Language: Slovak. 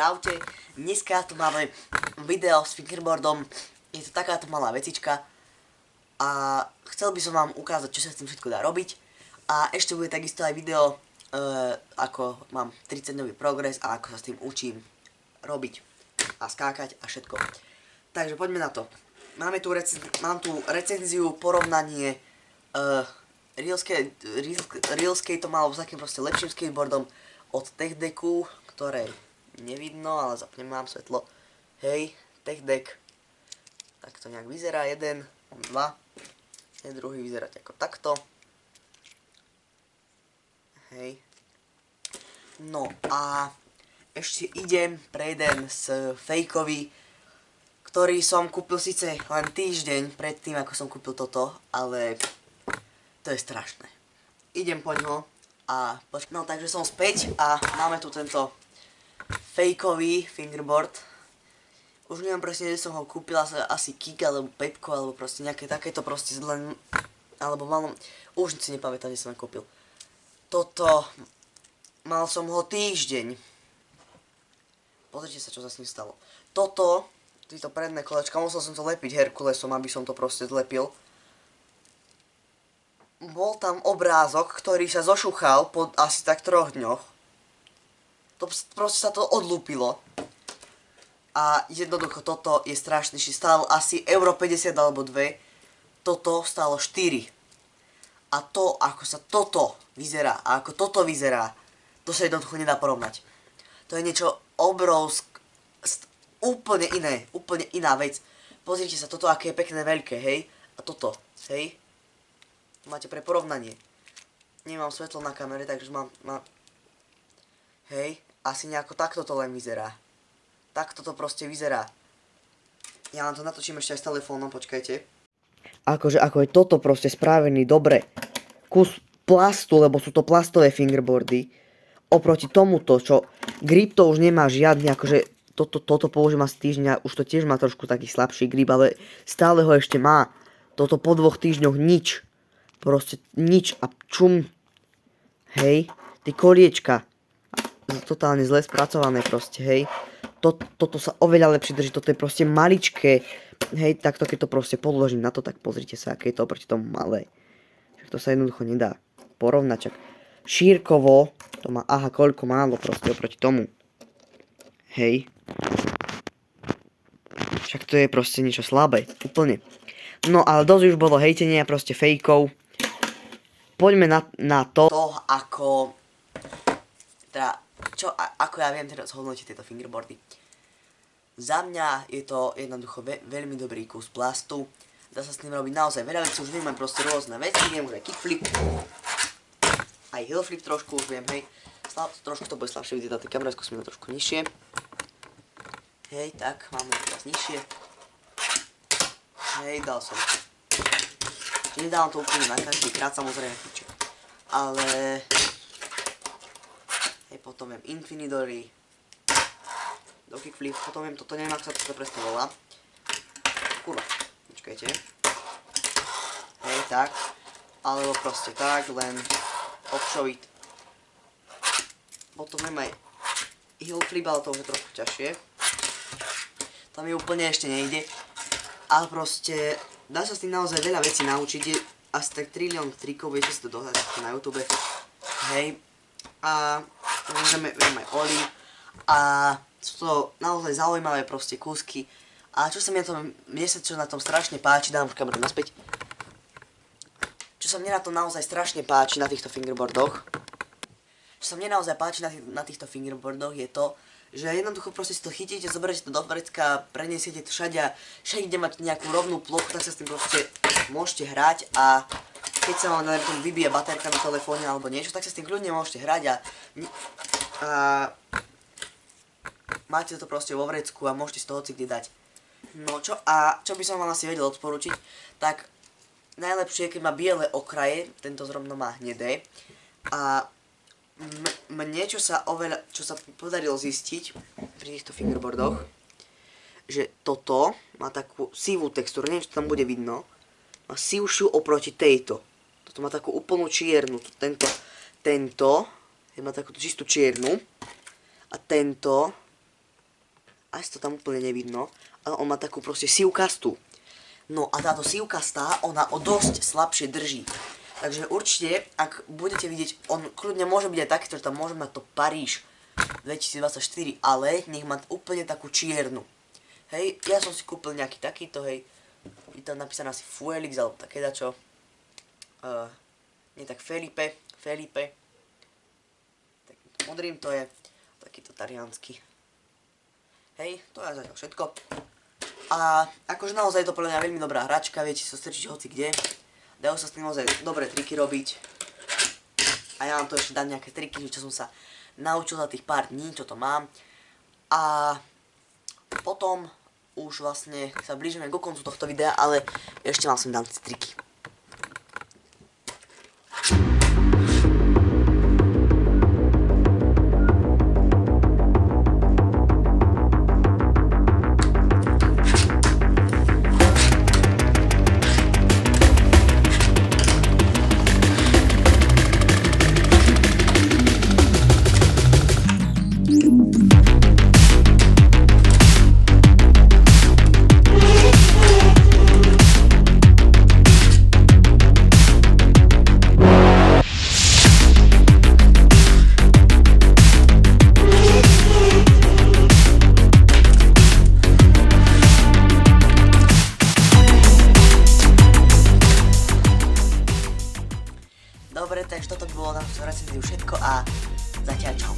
Čaute, dneska tu máme video s fingerboardom, je to takáto malá vecička a chcel by som vám ukázať, čo sa s tým všetko dá robiť a ešte bude takisto aj video, ako mám 30-dňový progres a ako sa s tým učím robiť a skákať a všetko. Takže poďme na to. Mám tu recenziu, porovnanie real skateom alebo s takým proste lepším skateboardom od TechDecku, ktoré nevidno, ale zapnem vám svetlo. Hej, TechDeck. Tak to nejak vyzerá, jeden, dva. Je druhý vyzerať ako takto. Hej. No a ešte prejdem s fejkový, ktorý som kúpil síce len týždeň predtým, ako som kúpil toto, ale to je strašné. Idem po ňo a no takže som späť a máme tu tento fejkový fingerboard. Už neviem presne, kde som ho kúpil, asi Kik alebo Pepko alebo proste nejaké takéto proste len alebo malom, už si nepamätám, kde som ho kúpil. Toto mal som ho týždeň. Pozrite sa, čo sa s ním stalo. Tieto predné kolečka, musel som to lepiť Herkulesom, aby som to proste zlepil. Bol tam obrázok, ktorý sa zošuchal po asi tak 3 dňoch. Proste sa to odlúpilo. A jednoducho toto je strašné, že stalo asi euro 50 alebo 2. Toto stalo 4. A to, ako sa toto vyzerá a ako toto vyzerá, to sa jednoducho nedá porovnať. To je niečo obrovské, úplne iná vec. Pozrite sa, toto aké je pekné, veľké, hej. A toto, hej. Máte pre porovnanie. Nemám svetlo na kamere, takže mám... Hej, asi nejako takto to len vyzerá. Takto to proste vyzerá. Ja vám to natočím ešte aj s telefónom, počkajte. Ako je toto proste spravený dobre. Kus plastu, lebo sú to plastové fingerboardy. Oproti tomuto, čo grip to už nemá žiadny, akože toto použijem asi týždňa, už to tiež má trošku taký slabší grip, ale stále ho ešte má. Toto po 2 týždňoch nič. Proste nič a čum. Hej, tie koliečka. Totálne zle spracované proste, hej. Toto sa oveľa lepšie drží, toto je proste maličké. Hej, takto keď to proste podložím na to, tak pozrite sa, aké je to oproti tomu malé. Však to sa jednoducho nedá porovnať, čak šírkovo to má, koľko málo proste oproti tomu. Hej. Však to je proste niečo slabé, úplne. No ale dosť už bolo hejtenia proste fejkov. Poďme na to, ako ja viem teraz hodnotiť tieto fingerboardy. Za mňa je to jednoducho veľmi dobrý kus plastu. Dá sa s ním robiť naozaj veľa vecí, už viem aj proste rôzne veci, viem už aj kickflip, aj hillflip trošku, už viem, hej. Trošku to bude slabšie vidieť na tej kamere, skúsime to trošku nižšie. Hej, tak, máme teraz nižšie. Hej, dal som. Nedávam to úplne na každý krát, samozrejme, ale... Hej, potom viem Infinidory, do kickflip, potom viem toto, neviem, ako sa to presne volá. Kurva, počkajte. Hej, tak. Alebo proste tak, len opšovit. Potom viem aj hillflip, ale to už je trošku ťažšie. Tam mi úplne ešte nejde. Ale proste, dá sa s tým naozaj veľa vecí naučiť. Je asi tak trilión trikov, viete si to dohľadať na YouTube. Hej. A viem aj Oli. A sú to naozaj zaujímavé proste kúsky. A čo sa čo na tom strašne páči, dám kameru naspäť. Čo sa mne na tom naozaj strašne páči na týchto fingerboardoch. Je to, že jednoducho proste si to chytíte, zoberiete to do vrecka, preniesiete to všade a všade, kde máte nejakú rovnú plochu, tak sa s tým proste môžete hrať a keď sa vám vybije baterka na telefóne alebo niečo, tak sa s tým kľudne môžete hrať a máte to proste vo vrecku a môžete si to hocikde dať. No čo by som vám asi vedel odporučiť, tak najlepšie je, keď má biele okraje, tento zrovna má hnedé a mne, čo sa podarilo zistiť pri týchto fingerboardoch, že toto má takú sivú textúru, neviem, čo tam bude vidno, má sivšiu oproti tejto. Toto má takú úplnú čiernu, tento má takú čistú čiernu a tento asi to tam úplne nevidno, ale on má takú proste sivkastú. No a táto sivkastá, ona o dosť slabšie drží. Takže určite, ak budete vidieť, on kľudne môže byť aj taký, že tam môže mať to Paríž 2024, ale nech má úplne takú čiernu. Hej, ja som si kúpil nejaký takýto, hej, je tam napísané asi Fuelix, alebo také dačo. Nie tak Felipe. Takýmto modrým to je, takýto taliansky. Hej, to je zatiaľ všetko. A akože naozaj je to podľa mňa veľmi dobrá hračka, viete sa strčiť hoci kde. Dajú sa s tým naozaj dobré triky robiť. A ja vám to ešte dám nejaké triky, čo som sa naučil za tých pár dní, čo to mám. A potom už vlastne sa blížime k koncu tohto videa, ale ešte vám sem dám tie triky. Dobre, takže toto by bolo na recenziu všetko a zatiaľ čau.